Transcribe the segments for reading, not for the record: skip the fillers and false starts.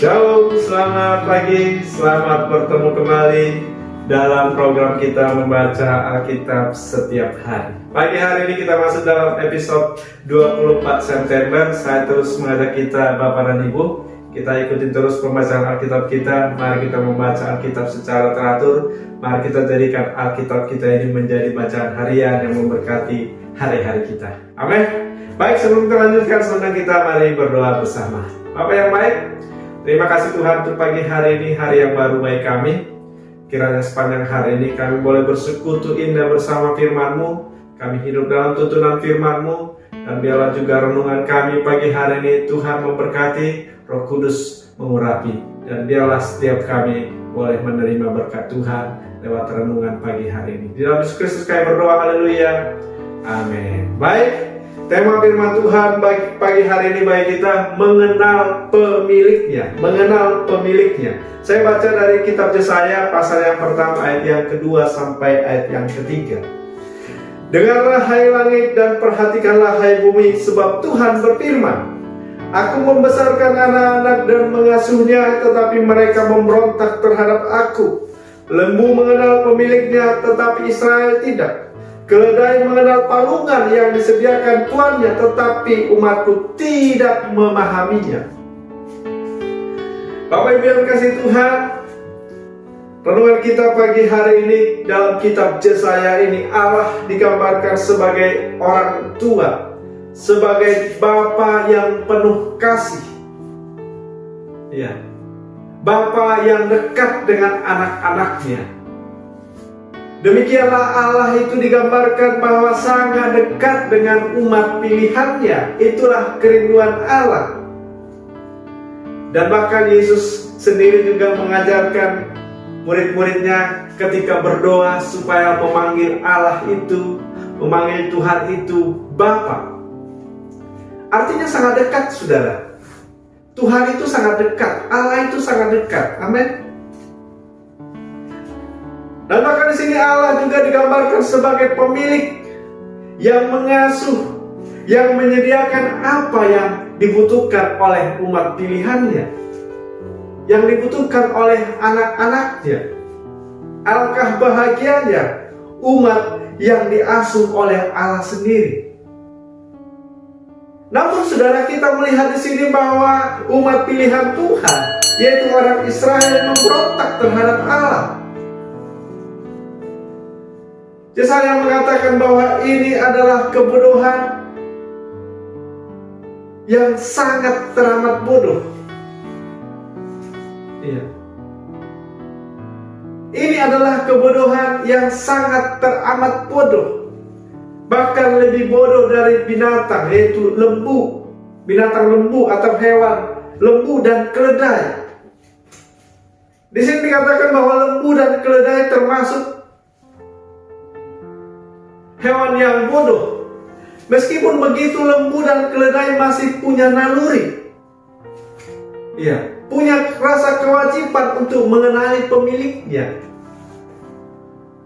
Shalom, selamat pagi, selamat bertemu kembali dalam program kita membaca Alkitab setiap hari. Pagi hari ini kita masuk dalam episode 24 September. Saya terus mengajak kita Bapak dan Ibu, kita ikutin terus pembacaan Alkitab kita. Mari kita membaca Alkitab secara teratur. Mari kita jadikan Alkitab kita ini menjadi bacaan harian yang memberkati hari-hari kita. Amin. Baik, sebelum kita lanjutkan sebentar kita mari berdoa bersama. Bapak yang baik, terima kasih Tuhan untuk pagi hari ini, hari yang baru bagi kami. Kiranya sepanjang hari ini kami boleh bersekutu indah bersama firman-Mu. Kami hidup dalam tuntunan firman-Mu. Dan biarlah juga renungan kami pagi hari ini Tuhan memberkati, Roh Kudus mengurapi. Dan biarlah setiap kami boleh menerima berkat Tuhan lewat renungan pagi hari ini. Di dalam Yesus Kristus kami berdoa, haleluya. Amin. Baik. Tema firman Tuhan pagi hari ini bagi kita mengenal pemiliknya, mengenal pemiliknya. Saya baca dari kitab Yesaya pasal yang pertama ayat yang kedua sampai ayat yang ketiga. Dengarlah hai langit dan perhatikanlah hai bumi, sebab Tuhan berfirman, Aku membesarkan anak-anak dan mengasuhnya, tetapi mereka memberontak terhadap aku. Lembu mengenal pemiliknya, tetapi Israel tidak. Keledai mengenal palungan yang disediakan tuannya, tetapi umatku tidak memahaminya. Bapak Ibu yang kasih Tuhan, renungan kita pagi hari ini dalam kitab Yesaya ini, Allah digambarkan sebagai orang tua, sebagai Bapa yang penuh kasih. Ya, Bapa yang dekat dengan anak-anaknya. Demikianlah Allah itu digambarkan bahwa sangat dekat dengan umat pilihannya. Itulah kerinduan Allah. Dan bahkan Yesus sendiri juga mengajarkan murid-muridnya ketika berdoa supaya memanggil Allah itu, memanggil Tuhan itu Bapa. Artinya sangat dekat, saudara. Tuhan itu sangat dekat, Allah itu sangat dekat. Amin. Dan bahkan di sini Allah juga digambarkan sebagai pemilik yang mengasuh, yang menyediakan apa yang dibutuhkan oleh umat pilihannya, yang dibutuhkan oleh anak-anaknya. Alangkah bahagianya umat yang diasuh oleh Allah sendiri. Namun saudara, kita melihat di sini bahwa umat pilihan Tuhan, yaitu orang Israel, memberontak terhadap Allah. Yesaya mengatakan bahwa ini adalah kebodohan yang sangat teramat bodoh. Iya. Ini adalah kebodohan yang sangat teramat bodoh. Bahkan lebih bodoh dari binatang, yaitu lembu, binatang lembu atau hewan lembu dan keledai. Di sini dikatakan bahwa lembu dan keledai termasuk hewan yang bodoh. Meskipun begitu, lembu dan keledai masih punya naluri. Iya, punya rasa kewajiban untuk mengenali pemiliknya.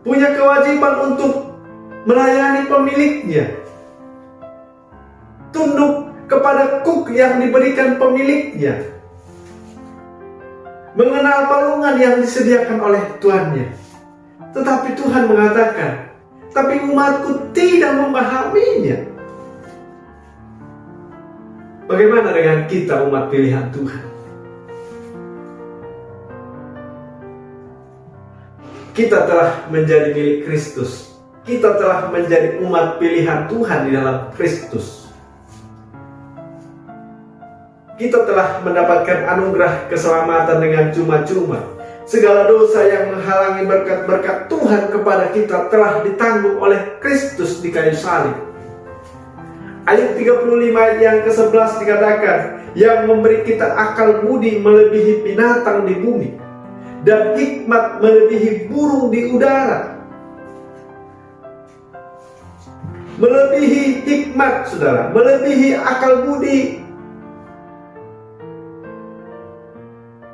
Punya kewajiban untuk melayani pemiliknya. Tunduk kepada kuk yang diberikan pemiliknya. Mengenal palungan yang disediakan oleh tuannya. Tetapi Tuhan mengatakan, tapi umatku tidak memahaminya. Bagaimana dengan kita umat pilihan Tuhan? Kita telah menjadi milik Kristus. Kita telah menjadi umat pilihan Tuhan di dalam Kristus. Kita telah mendapatkan anugerah keselamatan dengan cuma-cuma. Segala dosa yang menghalangi berkat-berkat Tuhan kepada kita telah ditanggung oleh Kristus di kayu salib. Ayat 35 yang ke-11 dikatakan, yang memberi kita akal budi melebihi binatang di bumi, dan hikmat melebihi burung di udara. Melebihi hikmat, saudara, melebihi akal budi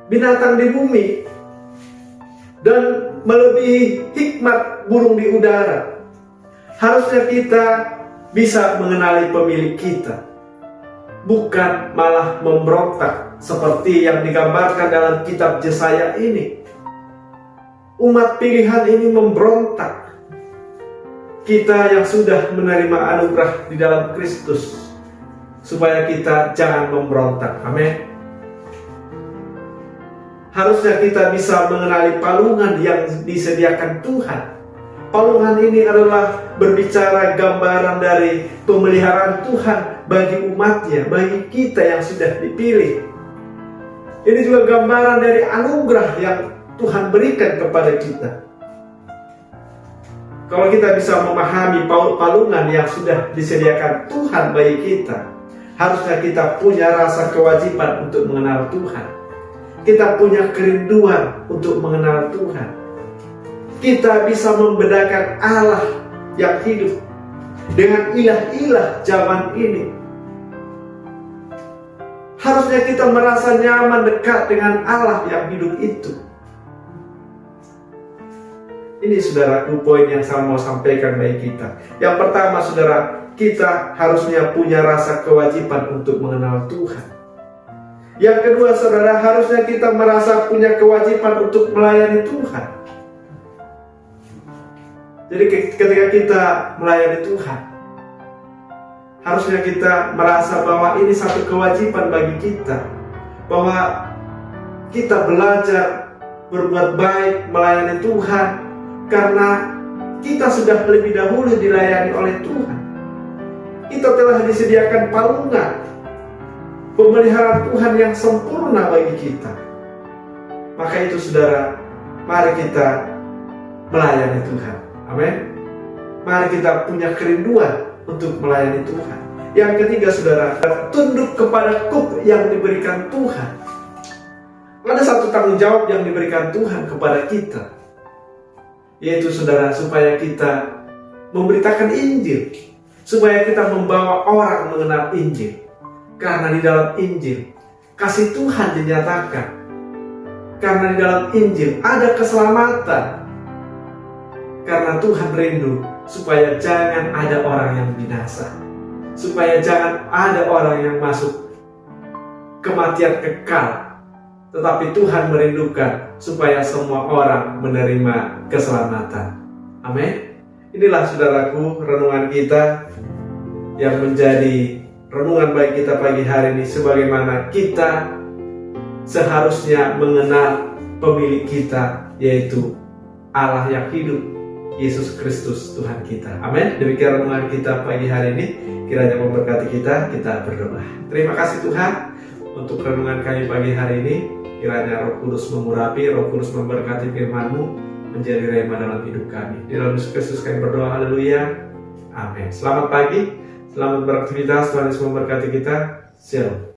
binatang di bumi, dan melebihi hikmat burung di udara. Harusnya kita bisa mengenali pemilik kita. bukan malah memberontak seperti yang digambarkan dalam kitab Yesaya ini. Umat pilihan ini memberontak. Kita yang sudah menerima anugerah di dalam Kristus, supaya kita jangan memberontak. Amin. Harusnya kita bisa mengenali palungan yang disediakan Tuhan. Palungan ini adalah berbicara gambaran dari pemeliharaan Tuhan bagi umatnya, bagi kita yang sudah dipilih. Ini juga gambaran dari anugerah yang Tuhan berikan kepada kita. Kalau kita bisa memahami palungan yang sudah disediakan Tuhan bagi kita, harusnya kita punya rasa kewajiban untuk mengenal Tuhan. Kita punya kerinduan untuk mengenal Tuhan. Kita bisa membedakan Allah yang hidup dengan ilah-ilah zaman ini. Harusnya kita merasa nyaman dekat dengan Allah yang hidup itu. Ini saudaraku poin yang saya mau sampaikan bagi kita. Yang pertama saudara, kita harusnya punya rasa kewajiban untuk mengenal Tuhan. Yang kedua saudara, harusnya kita merasa punya kewajiban untuk melayani Tuhan. Jadi ketika kita melayani Tuhan, harusnya kita merasa bahwa ini satu kewajiban bagi kita. Bahwa kita belajar berbuat baik, melayani Tuhan, karena kita sudah lebih dahulu dilayani oleh Tuhan. Kita telah disediakan palungan pemeliharaan Tuhan yang sempurna bagi kita. Maka itu saudara, mari kita melayani Tuhan. Amin. Mari kita punya kerinduan untuk melayani Tuhan. Yang ketiga saudara, tunduk kepada kuk yang diberikan Tuhan. Ada satu tanggung jawab yang diberikan Tuhan kepada kita, yaitu saudara, supaya kita memberitakan Injil, supaya kita membawa orang mengenal Injil. Karena di dalam Injil kasih Tuhan dinyatakan. Karena di dalam Injil ada keselamatan. Karena Tuhan rindu supaya jangan ada orang yang binasa, supaya jangan ada orang yang masuk kematian kekal. Tetapi Tuhan merindukan supaya semua orang menerima keselamatan. Amin. Inilah saudaraku renungan kita yang menjadi renungan bagi kita pagi hari ini, sebagaimana kita seharusnya mengenal pemilik kita, yaitu Allah yang hidup, Yesus Kristus Tuhan kita. Amin. Demikian renungan kita pagi hari ini. Kiranya memberkati kita. Kita berdoa. Terima kasih Tuhan untuk renungan kami pagi hari ini. Kiranya Roh Kudus mengurapi, Roh Kudus memberkati firman-Mu menjadi rema dalam hidup kami. Di dalam Yesus Kristus kami berdoa. Haleluya. Amin. Selamat pagi. Selamat beraktivitas. Tuhan Yesus memberkati kita. Shalom.